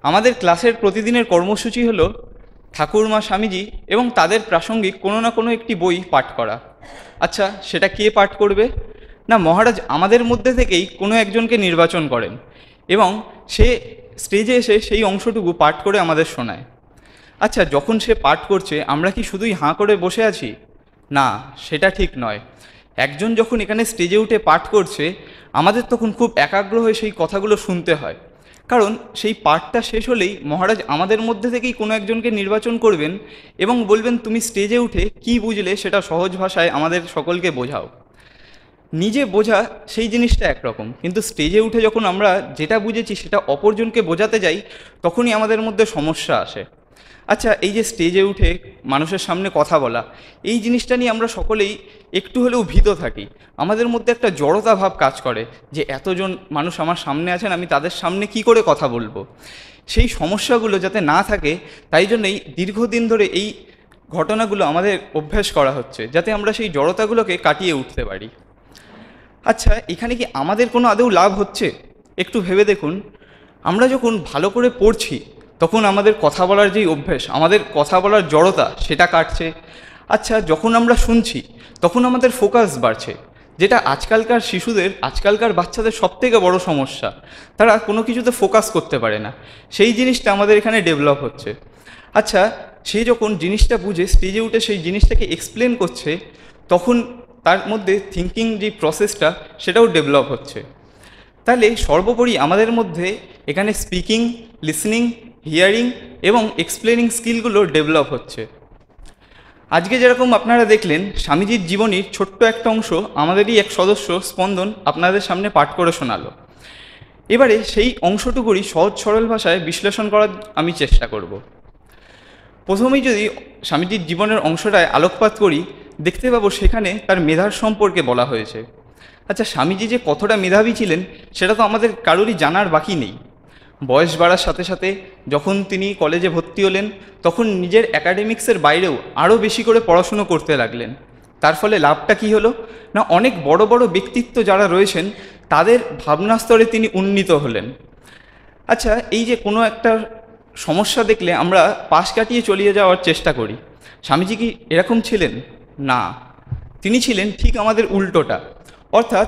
আমাদের ক্লাসের প্রতিদিনের কর্মসূচি হলো ঠাকুরমা স্বামীজি এবং তাদের প্রাসঙ্গিক কোনো না কোনো একটি বই পাঠ করা। আচ্ছা, সেটা কে পাঠ করবে? না, মহারাজ আমাদের মধ্যে থেকেই কোনো একজনকে নির্বাচন করেন এবং সে স্টেজে এসে সেই অংশটুকু পাঠ করে আমাদের শোনায়। আচ্ছা, যখন সে পাঠ করছে আমরা কি শুধুই হাঁ করে বসে আছি? না, সেটা ঠিক নয়। একজন যখন এখানে স্টেজে উঠে পাঠ করছে, আমাদের তখন খুব একাগ্র হয়ে সেই কথাগুলো শুনতে হয়। কারণ সেই পাঠটা শেষ হলেই মহারাজ আমাদের মধ্যে থেকেই কোনো একজনকে নির্বাচন করবেন এবং বলবেন, তুমি স্টেজে উঠে কি বুঝলে সেটা সহজ ভাষায় আমাদের সকলকে বোঝাও। নিজে বোঝা সেই জিনিসটা একরকম, কিন্তু স্টেজে উঠে যখন আমরা যেটা বুঝেছি সেটা অপরজনকে বোঝাতে যাই, তখনই আমাদের মধ্যে সমস্যা আসে। আচ্ছা, এই যে স্টেজে উঠে মানুষের সামনে কথা বলা, এই জিনিসটা নিয়ে আমরা সকলেই একটু হলেও ভীত থাকি। আমাদের মধ্যে একটা জড়তা ভাব কাজ করে যে এতজন মানুষ আমার সামনে আছেন, আমি তাদের সামনে কি করে কথা বলবো। সেই সমস্যাগুলো যাতে না থাকে, তাই জন্যই দীর্ঘদিন ধরে এই ঘটনাগুলো আমাদের অভ্যাস করা হচ্ছে, যাতে আমরা সেই জড়তাগুলোকে কাটিয়ে উঠতে পারি। আচ্ছা, এখানে কি আমাদের কোনো আদৌ লাভ হচ্ছে? একটু ভেবে দেখুন। আমরা যখন ভালো করে পড়ছি, তখন আমাদের কথা বলার যেই অভ্যেস, আমাদের কথা বলার জড়তা, সেটা কাটছে। আচ্ছা, যখন আমরা শুনছি, তখন আমাদের ফোকাস বাড়ছে, যেটা আজকালকার শিশুদের, আজকালকার বাচ্চাদের সবথেকে বড় সমস্যা। তারা কোনো কিছুতে ফোকাস করতে পারে না। সেই জিনিসটা আমাদের এখানে ডেভেলপ হচ্ছে। আচ্ছা, সে যখন জিনিসটা বুঝে স্টেজে উঠে সেই জিনিসটাকে এক্সপ্লেন করছে, তখন তার মধ্যে থিঙ্কিং যে প্রসেসটা, সেটাও ডেভেলপ হচ্ছে। তাহলে সর্বোপরি আমাদের মধ্যে এখানে স্পিকিং, লিসনিং, হিয়ারিং এবং এক্সপ্লেনিং স্কিলগুলো ডেভেলপ হচ্ছে। আজকে যেরকম আপনারা দেখলেন, স্বামীজির জীবনীর ছোট্ট একটা অংশ আমাদেরই এক সদস্য স্পন্দন আপনাদের সামনে পাঠ করে শোনালো। এবারে সেই অংশটুকুরই সহজ সরল ভাষায় বিশ্লেষণ করার আমি চেষ্টা করব। প্রথমেই যদি স্বামীজির জীবনের অংশটায় আলোকপাত করি, দেখতে পাবো সেখানে তার মেধার সম্পর্কে বলা হয়েছে। আচ্ছা, স্বামীজি যে কতটা মেধাবী ছিলেন সেটা তো আমাদের কারোরই জানার বাকি নেই। বয়স বাড়ার সাথে সাথে যখন তিনি কলেজে ভর্তি হলেন, তখন নিজের অ্যাকাডেমিক্সের বাইরেও আরও বেশি করে পড়াশুনো করতে লাগলেন। তার ফলে লাভটা কী হলো? না, অনেক বড় বড় ব্যক্তিত্ব যারা রয়েছেন তাদের ভাবনা স্তরে তিনি উন্নীত হলেন। আচ্ছা, এই যে কোনো একটা সমস্যা দেখলে আমরা পাশ কাটিয়ে চলিয়ে যাওয়ার চেষ্টা করি, স্বামীজি কি এরকম ছিলেন? না, তিনি ছিলেন ঠিক আমাদের উল্টোটা। অর্থাৎ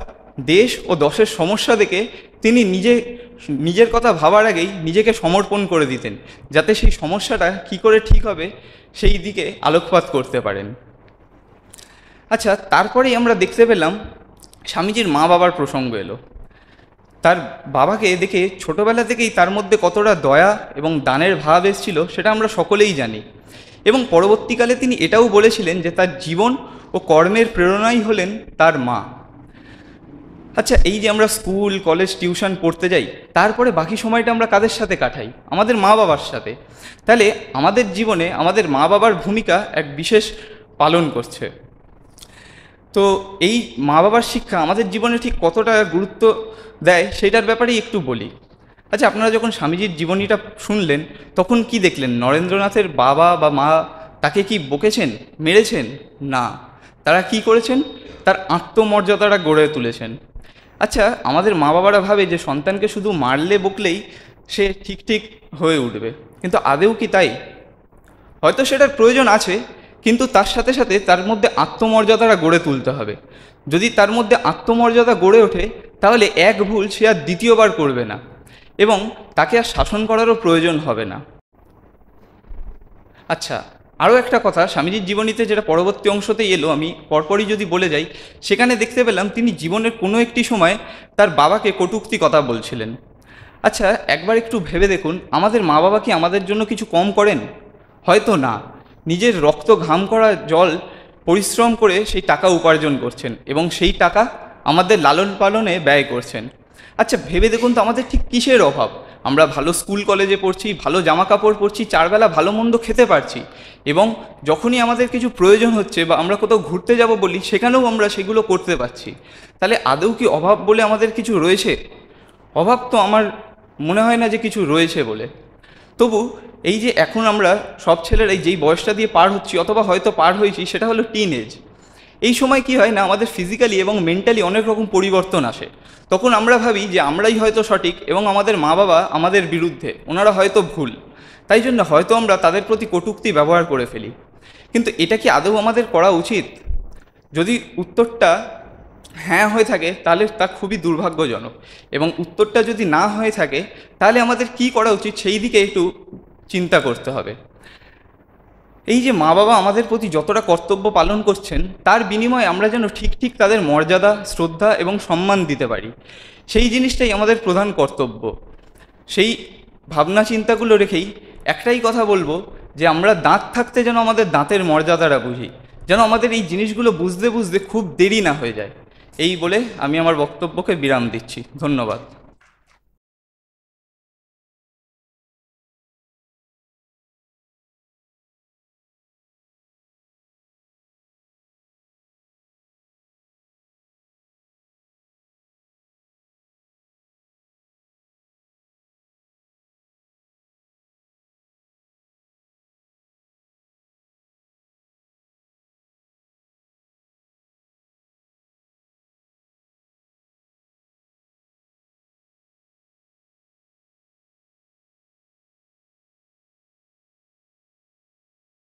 দেশ ও দশের সমস্যা দেখে তিনি নিজের কথা ভাবার আগেই নিজেকে সমর্পণ করে দিতেন, যাতে সেই সমস্যাটা কী করে ঠিক হবে সেই দিকে আলোকপাত করতে পারেন। আচ্ছা, তারপরেই আমরা দেখতে পেলাম স্বামীজির মা বাবার প্রসঙ্গ এলো। তার বাবাকে দেখে ছোটোবেলা থেকেই তার মধ্যে কতটা দয়া এবং দানের ভাব এসেছিল সেটা আমরা সকলেই জানি। এবং পরবর্তীকালে তিনি এটাও বলেছিলেন যে তার জীবন ও কর্মের প্রেরণাই হলেন তার মা। আচ্ছা, এই যে আমরা স্কুল, কলেজ, টিউশন পড়তে যাই, তারপরে বাকি সময়টা আমরা কাদের সাথে কাটাই? আমাদের মা বাবার সাথে। তাহলে আমাদের জীবনে আমাদের মা বাবার ভূমিকা এক বিশেষ পালন করছে। তো এই মা বাবার শিক্ষা আমাদের জীবনে ঠিক কতটা গুরুত্ব দেয় সেটার ব্যাপারেই একটু বলি। আচ্ছা, আপনারা যখন স্বামীজির জীবনীটা শুনলেন, তখন কি দেখলেন? নরেন্দ্রনাথের বাবা বা মা তাকে কি বকেছেন, মেরেছেন? না, তারা কি করেছেন? তার আত্মমর্যাদাটা গড়ে তুলেছেন। আচ্ছা, আমাদের মা বাবারা ভাবে যে সন্তানকে শুধু মারলে বকলেই সে ঠিক ঠিক হয়ে উঠবে, কিন্তু আদেও কি তাই? হয়তো সেটার প্রয়োজন আছে, কিন্তু তার সাথে সাথে তার মধ্যে আত্মমর্যাদাটা গড়ে তুলতে হবে। যদি তার মধ্যে আত্মমর্যাদা গড়ে ওঠে, তাহলে এক ভুল সে আর দ্বিতীয়বার করবে না এবং তাকে আর শাসন করারও প্রয়োজন হবে না। আচ্ছা, আরও একটা কথা স্বামীজির জীবনীতে যেটা পরবর্তী অংশতেই এলো, আমি পরপরই যদি বলে যাই, সেখানে দেখতে পেলাম তিনি জীবনের কোনো একটি সময় তার বাবাকে কটূক্তি কথা বলছিলেন। আচ্ছা, একবার একটু ভেবে দেখুন, আমাদের মা বাবা কি আমাদের জন্য কিছু কম করেন? হয়তো না। নিজের রক্ত ঘাম করা জল পরিশ্রম করে সেই টাকা উপার্জন করছেন এবং সেই টাকা আমাদের লালন পালনে ব্যয় করছেন। আচ্ছা, ভেবে দেখুন তো আমাদের ঠিক কিসের অভাব? আমরা ভালো স্কুল কলেজে পড়ছি, ভালো জামা কাপড় পরছি, চারবেলা ভালো মন্দ খেতে পারছি, এবং যখনই আমাদের কিছু প্রয়োজন হচ্ছে বা আমরা কোথাও ঘুরতে যাব বলি, সেখানেও আমরা সেগুলো করতে পারছি। তাহলে আদৌ কি অভাব বলে আমাদের কিছু রয়েছে? অভাব তো আমার মনে হয় না যে কিছু রয়েছে বলে। তবু এই যে এখন আমরা সব ছেলেরাই যেই বয়সটা দিয়ে পার হচ্ছি, অথবা হয়তো পার হয়েছি, সেটা হলো টিন এজ। এই সময় কি হয় না, আমাদের ফিজিক্যালি এবং মেন্টালি অনেক রকম পরিবর্তন আসে। তখন আমরা ভাবি যে আমরাই হয়তো সঠিক এবং আমাদের মা বাবা আমাদের বিরুদ্ধে, ওনারা হয়তো ভুল। তাই জন্য হয়তো আমরা তাদের প্রতি কটূক্তি ব্যবহার করে ফেলি। কিন্তু এটা কি আদৌ আমাদের করা উচিত? যদি উত্তরটা হ্যাঁ হয়ে থাকে তাহলে তা খুবই দুর্ভাগ্যজনক, এবং উত্তরটা যদি না হয়ে থাকে তাহলে আমাদের কি করা উচিত সেই দিকে একটু চিন্তা করতে হবে। এই যে মা বাবা আমাদের প্রতি যতটা কর্তব্য পালন করছেন, তার বিনিময়ে আমরা যেন ঠিক ঠিক তাদের মর্যাদা, শ্রদ্ধা এবং সম্মান দিতে পারি, সেই জিনিসটাই আমাদের প্রধান কর্তব্য। সেই ভাবনা চিন্তাগুলো রেখেই একটাই কথা বলবো, যে আমরা দাঁত থাকতে যেন আমাদের দাঁতের মর্যাদাটা বুঝি, যেন আমাদের এই জিনিসগুলো বুঝতে বুঝতে খুব দেরি না হয়ে যায়। এই বলে আমি আমার বক্তব্যকে বিরাম দিচ্ছি। ধন্যবাদ।